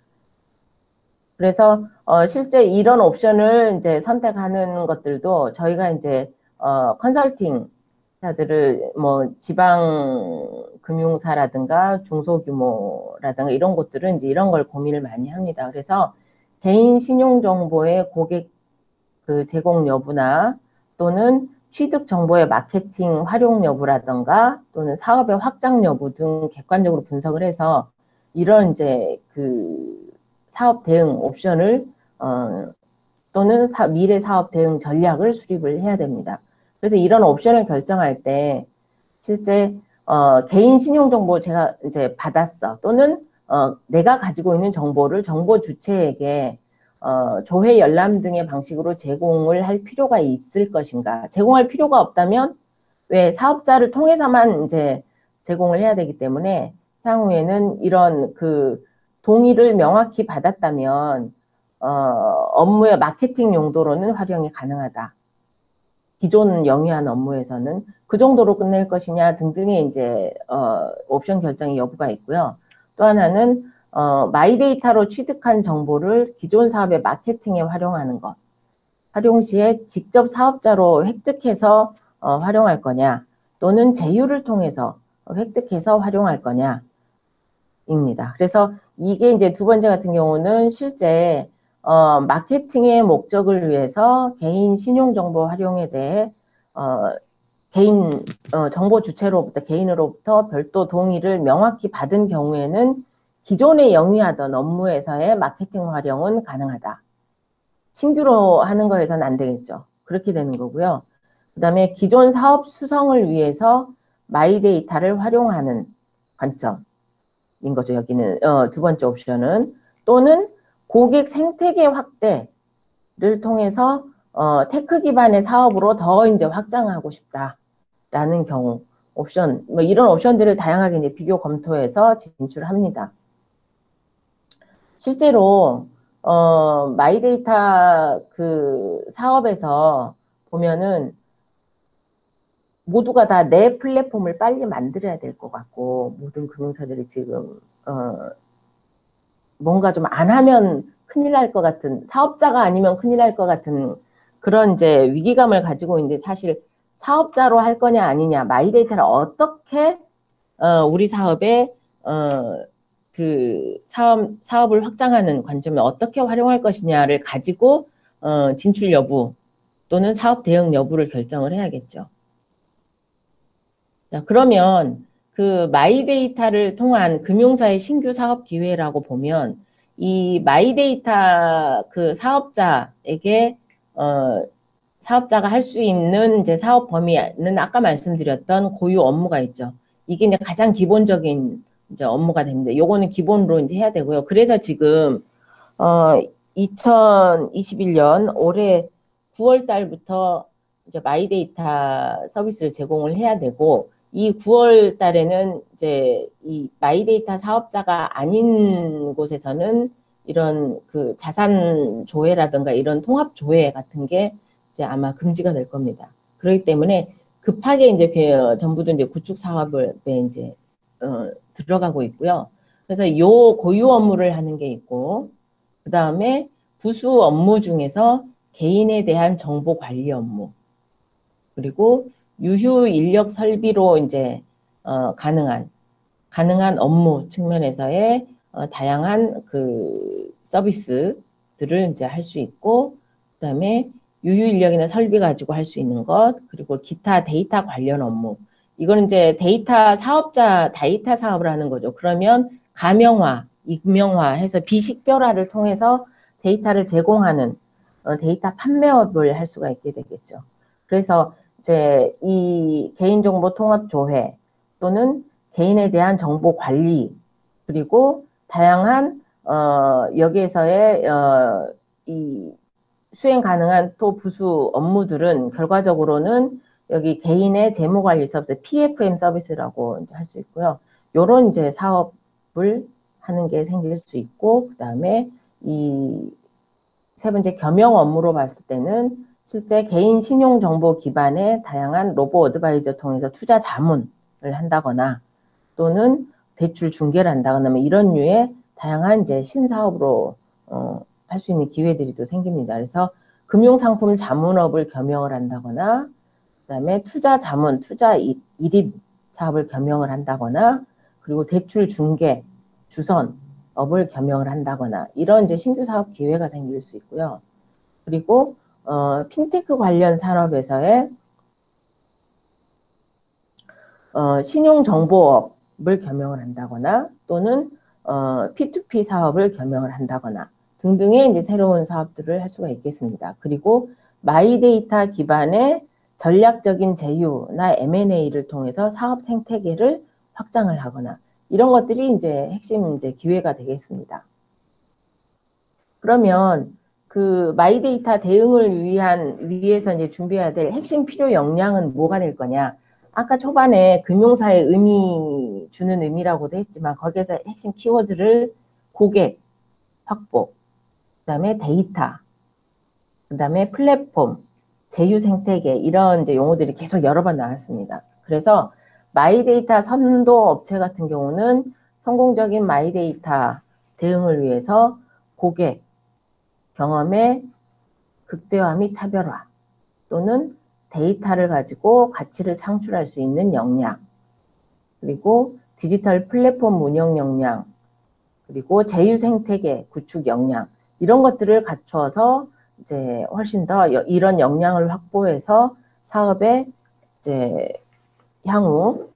그래서 실제 이런 옵션을 이제 선택하는 것들도 저희가 이제 컨설팅사들을 뭐 지방 금융사라든가 중소규모라든가 이런 곳들은 이제 이런 걸 고민을 많이 합니다. 그래서 개인 신용 정보의 고객 그 제공 여부나 또는 취득 정보의 마케팅 활용 여부라든가 또는 사업의 확장 여부 등 객관적으로 분석을 해서 이런 이제 그 사업 대응 옵션을 또는 미래 사업 대응 전략을 수립을 해야 됩니다. 그래서 이런 옵션을 결정할 때 실제 개인 신용 정보 제가 이제 받았어, 또는 내가 가지고 있는 정보를 정보 주체에게 조회 열람 등의 방식으로 제공을 할 필요가 있을 것인가. 제공할 필요가 없다면 왜 사업자를 통해서만 이제 제공을 해야 되기 때문에 향후에는 이런 그 동의를 명확히 받았다면 업무의 마케팅 용도로는 활용이 가능하다. 기존 영위한 업무에서는 그 정도로 끝낼 것이냐 등등의 이제 옵션 결정의 여부가 있고요. 또 하나는 마이데이터로 취득한 정보를 기존 사업의 마케팅에 활용하는 것. 활용 시에 직접 사업자로 획득해서 활용할 거냐, 또는 제휴를 통해서 획득해서 활용할 거냐 입니다. 그래서 이게 이제 두 번째 같은 경우는 실제 마케팅의 목적을 위해서 개인 신용정보 활용에 대해 개인 정보 주체로부터 개인으로부터 별도 동의를 명확히 받은 경우에는 기존에 영위하던 업무에서의 마케팅 활용은 가능하다. 신규로 하는 거에서는 안 되겠죠. 그렇게 되는 거고요. 그 다음에 기존 사업 수성을 위해서 마이데이터를 활용하는 관점인 거죠. 여기는 두 번째 옵션은. 또는 고객 생태계 확대를 통해서 테크 기반의 사업으로 더 이제 확장하고 싶다라는 경우 옵션, 뭐 이런 옵션들을 다양하게 이제 비교 검토해서 진출합니다. 실제로 마이데이터 그 사업에서 보면은 모두가 다 내 플랫폼을 빨리 만들어야 될 것 같고, 모든 금융사들이 지금 뭔가 좀 안 하면 큰일 날 것 같은, 사업자가 아니면 큰일 날 것 같은 그런 이제 위기감을 가지고 있는데, 사실 사업자로 할 거냐 아니냐, 마이데이터를 어떻게 우리 사업에 그 사업을 확장하는 관점에 어떻게 활용할 것이냐를 가지고 진출 여부 또는 사업 대응 여부를 결정을 해야겠죠. 자, 그러면 그 마이데이터를 통한 금융사의 신규 사업 기회라고 보면 이 마이데이터 그 사업자에게 사업자가 할 수 있는 이제 사업 범위는 아까 말씀드렸던 고유 업무가 있죠. 이게 이제 가장 기본적인 이제 업무가 됩니다. 요거는 기본으로 이제 해야 되고요. 그래서 지금 2021년 올해 9월 달부터 이제 마이데이터 서비스를 제공을 해야 되고, 이 9월 달에는 이제 이 마이데이터 사업자가 아닌 곳에서는 이런 그 자산 조회라든가 이런 통합 조회 같은 게 이제 아마 금지가 될 겁니다. 그렇기 때문에 급하게 이제 전부도 이제 구축 사업에 이제 들어가고 있고요. 그래서 요 고유 업무를 하는 게 있고, 그 다음에 부수 업무 중에서 개인에 대한 정보 관리 업무, 그리고 유휴 인력 설비로 이제 가능한 업무 측면에서의 다양한 그 서비스들을 이제 할 수 있고, 그다음에 유휴 인력이나 설비 가지고 할 수 있는 것, 그리고 기타 데이터 관련 업무. 이거는 이제 데이터 사업을 하는 거죠. 그러면 가명화, 익명화 해서 비식별화를 통해서 데이터를 제공하는 데이터 판매업을 할 수가 있게 되겠죠. 그래서 이제 이 개인정보 통합 조회 또는 개인에 대한 정보 관리 그리고 다양한 여기에서의 이 수행 가능한 또 부수 업무들은 결과적으로는 여기 개인의 재무관리 서비스 PFM 서비스라고 할 수 있고요. 요런 이제 사업을 하는 게 생길 수 있고, 그 다음에 이 세 번째 겸용 업무로 봤을 때는 실제 개인 신용 정보 기반의 다양한 로보 어드바이저 통해서 투자 자문을 한다거나 또는 대출 중개를 한다거나 뭐 이런 류의 다양한 이제 신사업으로 할 수 있는 기회들이 또 생깁니다. 그래서 금융상품 자문업을 겸용을 한다거나 그다음에 투자 자문, 투자 이입 사업을 겸용을 한다거나 그리고 대출 중개, 주선업을 겸용을 한다거나 이런 이제 신규 사업 기회가 생길 수 있고요. 그리고 핀테크 관련 산업에서의 신용정보업을 겸용을 한다거나 또는 P2P 사업을 겸용을 한다거나 등등의 이제 새로운 사업들을 할 수가 있겠습니다. 그리고 마이데이터 기반의 전략적인 제휴나 M&A를 통해서 사업 생태계를 확장을 하거나 이런 것들이 이제 핵심 이제 기회가 되겠습니다. 그러면 그 마이데이터 대응을 위해서 이제 준비해야 될 핵심 필요 역량은 뭐가 될 거냐? 아까 초반에 금융사의 주는 의미라고도 했지만 거기에서 핵심 키워드를 고객 확보, 그다음에 데이터, 그다음에 플랫폼, 제휴 생태계 이런 이제 용어들이 계속 여러 번 나왔습니다. 그래서 마이데이터 선도 업체 같은 경우는 성공적인 마이데이터 대응을 위해서 고객 경험의 극대화 및 차별화 또는 데이터를 가지고 가치를 창출할 수 있는 역량 그리고 디지털 플랫폼 운영 역량 그리고 제휴 생태계 구축 역량 이런 것들을 갖춰서 이제 훨씬 더 이런 역량을 확보해서 사업에 이제 향후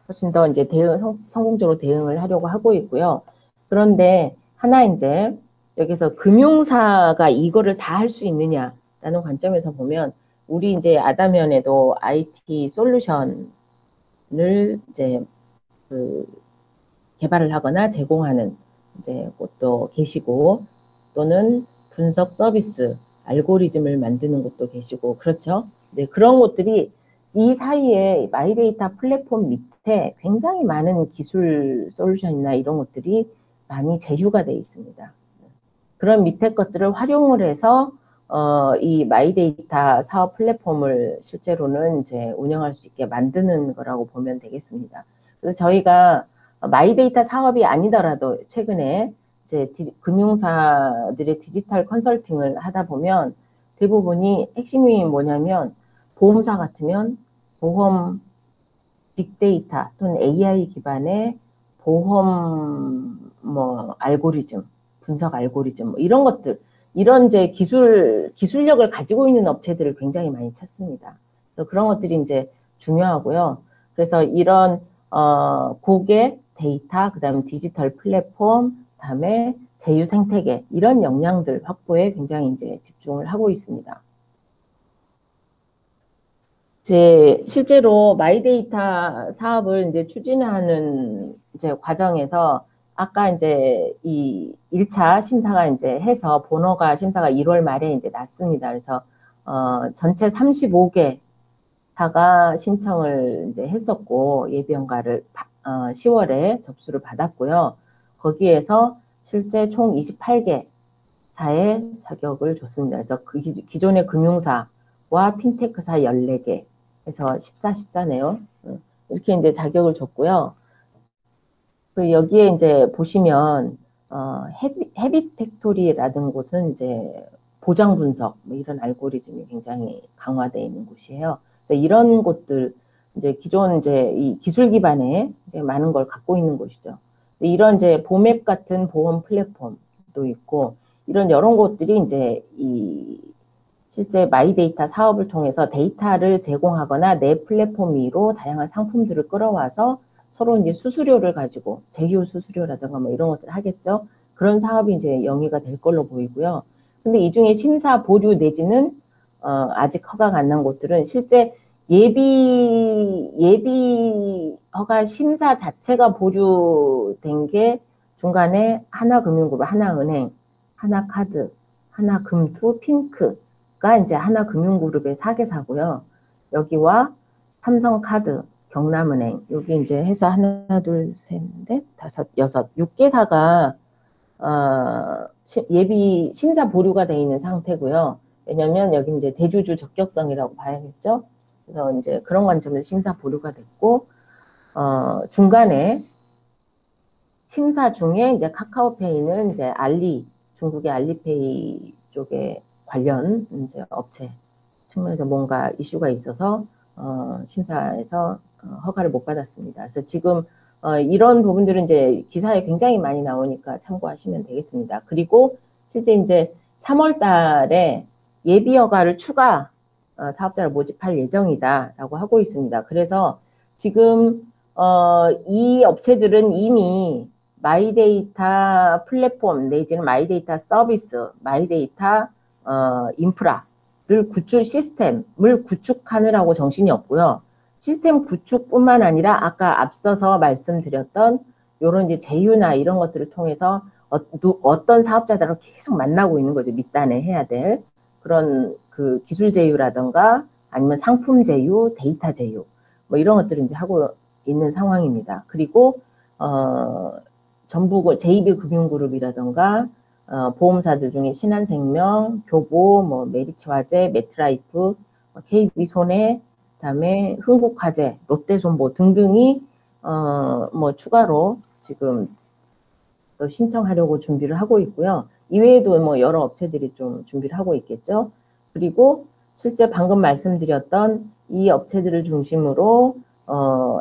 훨씬 더 이제 성공적으로 대응을 하려고 하고 있고요. 그런데 하나 이제 여기서 금융사가 이거를 다 할 수 있느냐라는 관점에서 보면 우리 이제 아다면에도 IT 솔루션을 이제 그 개발을 하거나 제공하는 이제 곳도 계시고 또는 분석 서비스 알고리즘을 만드는 곳도 계시고 그렇죠. 네, 그런 곳들이 이 사이에 마이데이터 플랫폼 밑에 굉장히 많은 기술 솔루션이나 이런 것들이 많이 제휴가 되어 있습니다. 그런 밑에 것들을 활용을 해서 이 마이데이터 사업 플랫폼을 실제로는 이제 운영할 수 있게 만드는 거라고 보면 되겠습니다. 그래서 저희가 마이데이터 사업이 아니더라도 최근에 이제 금융사들의 디지털 컨설팅을 하다 보면 대부분이 핵심이 뭐냐면 보험사 같으면 보험 빅데이터 또는 AI 기반의 보험 뭐 알고리즘, 분석 알고리즘 뭐 이런 것들 이런 이제 기술력을 가지고 있는 업체들을 굉장히 많이 찾습니다. 그런 것들이 이제 중요하고요. 그래서 이런 고객 데이터, 그다음에 디지털 플랫폼, 그다음에 제휴 생태계 이런 역량들 확보에 굉장히 이제 집중을 하고 있습니다. 실제로 마이데이터 사업을 이제 추진하는 이제 과정에서 아까 이제 이 1차 심사가 이제 해서 본허가 심사가 1월 말에 이제 났습니다. 그래서 전체 35개사가 신청을 이제 했었고 예비연가를 10월에 접수를 받았고요. 거기에서 실제 총 28개사의 자격을 줬습니다. 그래서 그 기존의 금융사와 핀테크사 14개 해서 14네요. 이렇게 이제 자격을 줬고요. 그리고 여기에 이제 보시면 헤빗 팩토리라는 곳은 이제 보장 분석 뭐 이런 알고리즘이 굉장히 강화되어 있는 곳이에요. 그래서 이런 곳들 이제 기존 이제 이 기술 기반에 이제 많은 걸 갖고 있는 곳이죠. 이런 이제 보맵 같은 보험 플랫폼도 있고 이런 여러 곳들이 이제 이 실제 마이데이터 사업을 통해서 데이터를 제공하거나 내 플랫폼 위로 다양한 상품들을 끌어와서 서로 이제 수수료를 가지고 제휴 수수료라든가 뭐 이런 것들을 하겠죠. 그런 사업이 이제 영위가 될 걸로 보이고요. 근데 이 중에 심사 보류 내지는 아직 허가가 안 난 곳들은 실제 예비 허가 심사 자체가 보류된 게 중간에 하나금융그룹, 하나은행, 하나카드, 하나금투, 핑크가 이제 하나금융그룹의 4개사고요. 여기와 삼성카드, 경남은행, 여기 이제 해서 하나, 둘, 셋, 넷, 다섯, 여섯, 6개사가 예비 심사 보류가 돼 있는 상태고요. 왜냐면 여기 이제 대주주 적격성이라고 봐야겠죠. 그래서 이제 그런 관점에서 심사 보류가 됐고, 중간에 심사 중에 이제 카카오페이는 이제 중국의 알리페이 쪽에 관련 이제 업체 측면에서 뭔가 이슈가 있어서 심사에서 허가를 못 받았습니다. 그래서 지금 이런 부분들은 이제 기사에 굉장히 많이 나오니까 참고하시면 되겠습니다. 그리고 실제 이제 3월 달에 예비 허가를 추가 사업자를 모집할 예정이다라고 하고 있습니다. 그래서 지금 이 업체들은 이미 마이데이터 플랫폼 내지는 마이데이터 서비스, 마이데이터 인프라를 시스템을 구축하느라고 정신이 없고요. 시스템 구축뿐만 아니라 아까 앞서서 말씀드렸던 이런 이제 제휴나 이런 것들을 통해서 어떤 사업자들하고 계속 만나고 있는 거죠. 밑단에 해야 될 그런 그 기술 제휴라든가 아니면 상품 제휴, 데이터 제휴 뭐 이런 것들을 이제 하고 있는 상황입니다. 그리고 전부 JB금융그룹이라든가 보험사들 중에 신한생명, 교보, 뭐 메리츠화재, 메트라이프, KB손해, 그다음에 흥국화재, 롯데손보 등등이 뭐 추가로 지금 또 신청하려고 준비를 하고 있고요. 이외에도 뭐 여러 업체들이 좀 준비를 하고 있겠죠. 그리고 실제 방금 말씀드렸던 이 업체들을 중심으로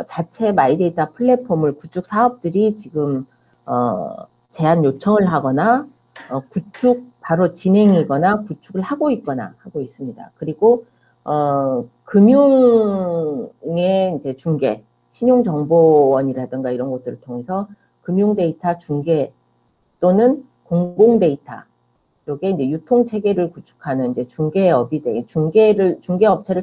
자체 마이데이터 플랫폼을 구축 사업들이 지금 제안 요청을 하거나 구축 바로 진행이거나 구축을 하고 있거나 하고 있습니다. 그리고 금융의 이제 중개, 신용정보원이라든가 이런 것들을 통해서 금융 데이터 중개 또는 공공 데이터 요게 이제 유통 체계를 구축하는 이제 중개 업체를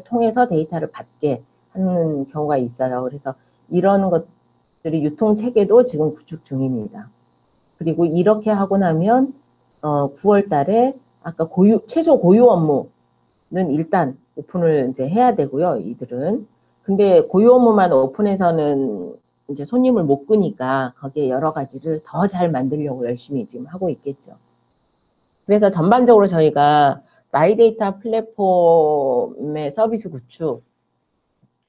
통해서 데이터를 받게 하는 경우가 있어요. 그래서 이런 것들이 유통 체계도 지금 구축 중입니다. 그리고 이렇게 하고 나면 9월 달에 아까 최소 고유 업무는 일단 오픈을 이제 해야 되고요. 이들은. 근데 고유 업무만 오픈해서는 이제 손님을 못 끄니까 거기에 여러 가지를 더 잘 만들려고 열심히 지금 하고 있겠죠. 그래서 전반적으로 저희가 마이데이터 플랫폼의 서비스 구축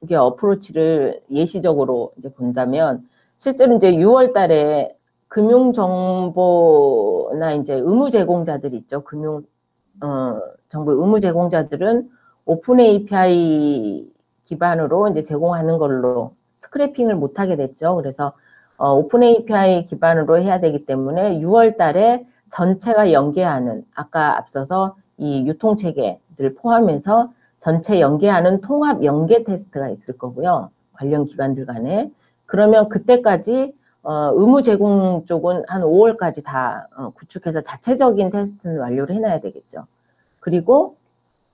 이게 어프로치를 예시적으로 이제 본다면 실제로 이제 6월 달에 금융정보나 이제 의무 제공자들 있죠. 정보 의무 제공자들은 오픈 API 기반으로 이제 제공하는 걸로 스크래핑을 못 하게 됐죠. 그래서 오픈 API 기반으로 해야 되기 때문에 6월 달에 전체가 연계하는 아까 앞서서 이 유통체계를 포함해서 전체 연계하는 통합 연계 테스트가 있을 거고요. 관련 기관들 간에. 그러면 그때까지 의무 제공 쪽은 한 5월까지 다 구축해서 자체적인 테스트는 완료를 해놔야 되겠죠. 그리고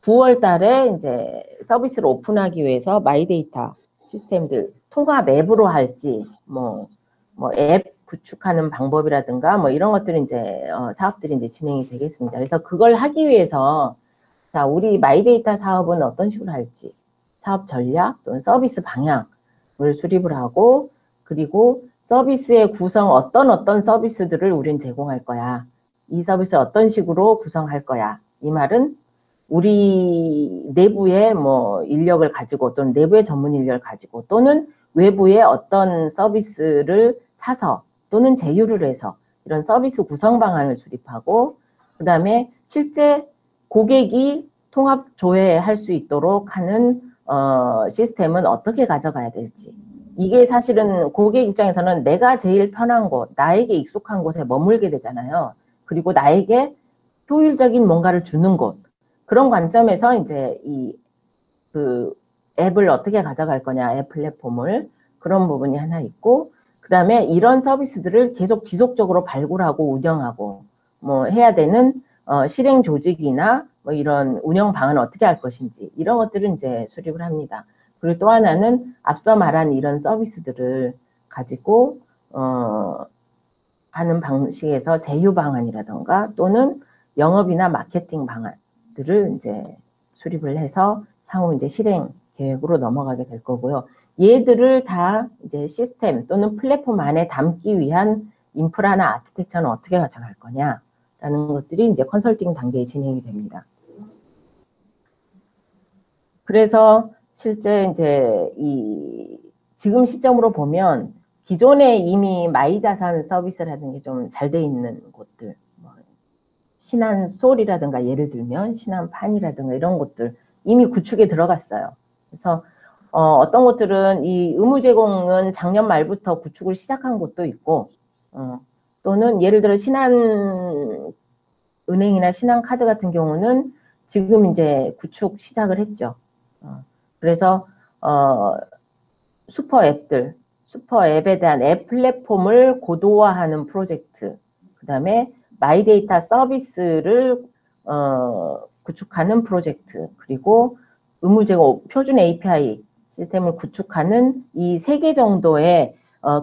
9월 달에 이제 서비스를 오픈하기 위해서 마이데이터 시스템들 통합 앱으로 할지 뭐 앱 구축하는 방법이라든가 뭐 이런 것들이 이제 사업들이 이제 진행이 되겠습니다. 그래서 그걸 하기 위해서 자, 우리 마이데이터 사업은 어떤 식으로 할지 사업 전략 또는 서비스 방향을 수립을 하고 그리고 서비스의 구성 어떤 서비스들을 우린 제공할 거야. 이 서비스 어떤 식으로 구성할 거야. 이 말은 우리 내부의 뭐 인력을 가지고 또는 내부의 전문 인력을 가지고 또는 외부의 어떤 서비스를 사서 또는 제휴를 해서 이런 서비스 구성 방안을 수립하고 그 다음에 실제 고객이 통합 조회할 수 있도록 하는 시스템은 어떻게 가져가야 될지 이게 사실은 고객 입장에서는 내가 제일 편한 곳, 나에게 익숙한 곳에 머물게 되잖아요. 그리고 나에게 효율적인 뭔가를 주는 곳 그런 관점에서 이제 그 앱을 어떻게 가져갈 거냐, 앱 플랫폼을 그런 부분이 하나 있고, 그 다음에 이런 서비스들을 계속 지속적으로 발굴하고 운영하고 뭐 해야 되는 실행 조직이나 뭐 이런 운영 방안을 어떻게 할 것인지 이런 것들은 이제 수립을 합니다. 그리고 또 하나는 앞서 말한 이런 서비스들을 가지고 하는 방식에서 제휴 방안이라던가 또는 영업이나 마케팅 방안들을 이제 수립을 해서 향후 이제 실행 계획으로 넘어가게 될 거고요. 얘들을 다 이제 시스템 또는 플랫폼 안에 담기 위한 인프라나 아키텍처는 어떻게 가져갈 거냐라는 것들이 이제 컨설팅 단계에 진행이 됩니다. 그래서 실제 이제 지금 시점으로 보면 기존에 이미 마이자산 서비스라든지 좀 잘 돼 있는 곳들, 뭐 신한솔이라든가 예를 들면 신한판이라든가 이런 곳들 이미 구축에 들어갔어요. 그래서 어떤 곳들은 이 의무 제공은 작년 말부터 구축을 시작한 곳도 있고, 또는 예를 들어 신한은행이나 신한카드 같은 경우는 지금 이제 구축 시작을 했죠. 그래서 슈퍼앱에 대한 앱 플랫폼을 고도화하는 프로젝트, 그 다음에 마이데이터 서비스를 구축하는 프로젝트, 그리고 의무제공 표준 API 시스템을 구축하는 이 3개 정도의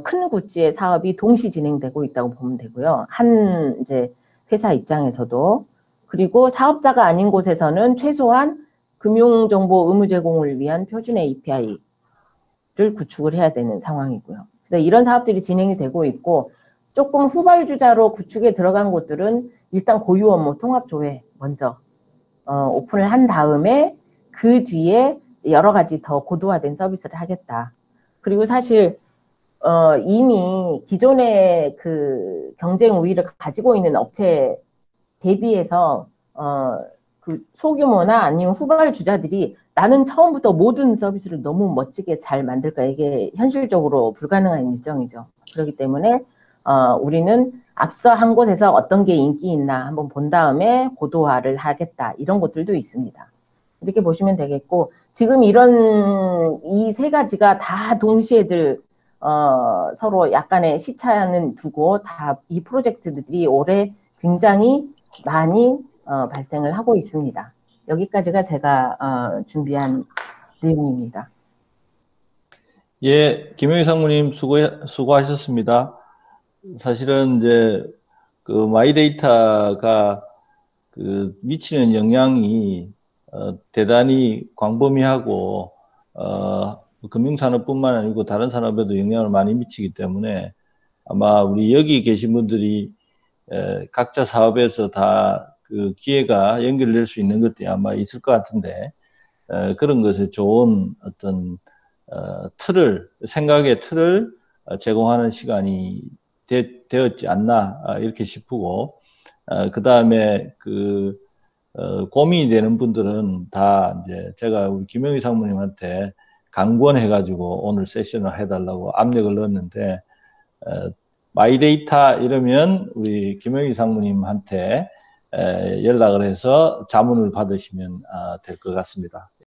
큰 구찌의 사업이 동시 진행되고 있다고 보면 되고요. 한 이제 회사 입장에서도. 그리고 사업자가 아닌 곳에서는 최소한 금융정보 의무 제공을 위한 표준 API를 구축을 해야 되는 상황이고요. 그래서 이런 사업들이 진행이 되고 있고, 조금 후발주자로 구축에 들어간 곳들은 일단 고유 업무 통합조회 먼저 오픈을 한 다음에 그 뒤에 여러 가지 더 고도화된 서비스를 하겠다. 그리고 사실 이미 기존의 그 경쟁 우위를 가지고 있는 업체 대비해서 그 소규모나 아니면 후발주자들이 나는 처음부터 모든 서비스를 너무 멋지게 잘 만들까, 이게 현실적으로 불가능한 일정이죠. 그렇기 때문에 우리는 앞서 한 곳에서 어떤 게 인기 있나 한번 본 다음에 고도화를 하겠다, 이런 것들도 있습니다. 이렇게 보시면 되겠고, 지금 이런 이 3가지가 다 동시에들 서로 약간의 시차는 두고 다 이 프로젝트들이 올해 굉장히 많이 발생을 하고 있습니다. 여기까지가 제가 준비한 내용입니다. 예, 김영희 상무님 수고하셨습니다. 사실은 이제 그 마이데이터가 그 미치는 영향이 대단히 광범위하고 금융산업뿐만 아니고 다른 산업에도 영향을 많이 미치기 때문에 아마 우리 여기 계신 분들이 각자 사업에서 다 그 기회가 연결될 수 있는 것들이 아마 있을 것 같은데 그런 것에 좋은 어떤 생각의 틀을 제공하는 시간이 되었지 않나 이렇게 싶고, 그 다음에 고민이 되는 분들은 다 이제 제가 우리 김영희 상무님한테 강권해가지고 오늘 세션을 해달라고 압력을 넣었는데, 마이데이터 이러면 우리 김영희 상무님한테 연락을 해서 자문을 받으시면 될 것 같습니다.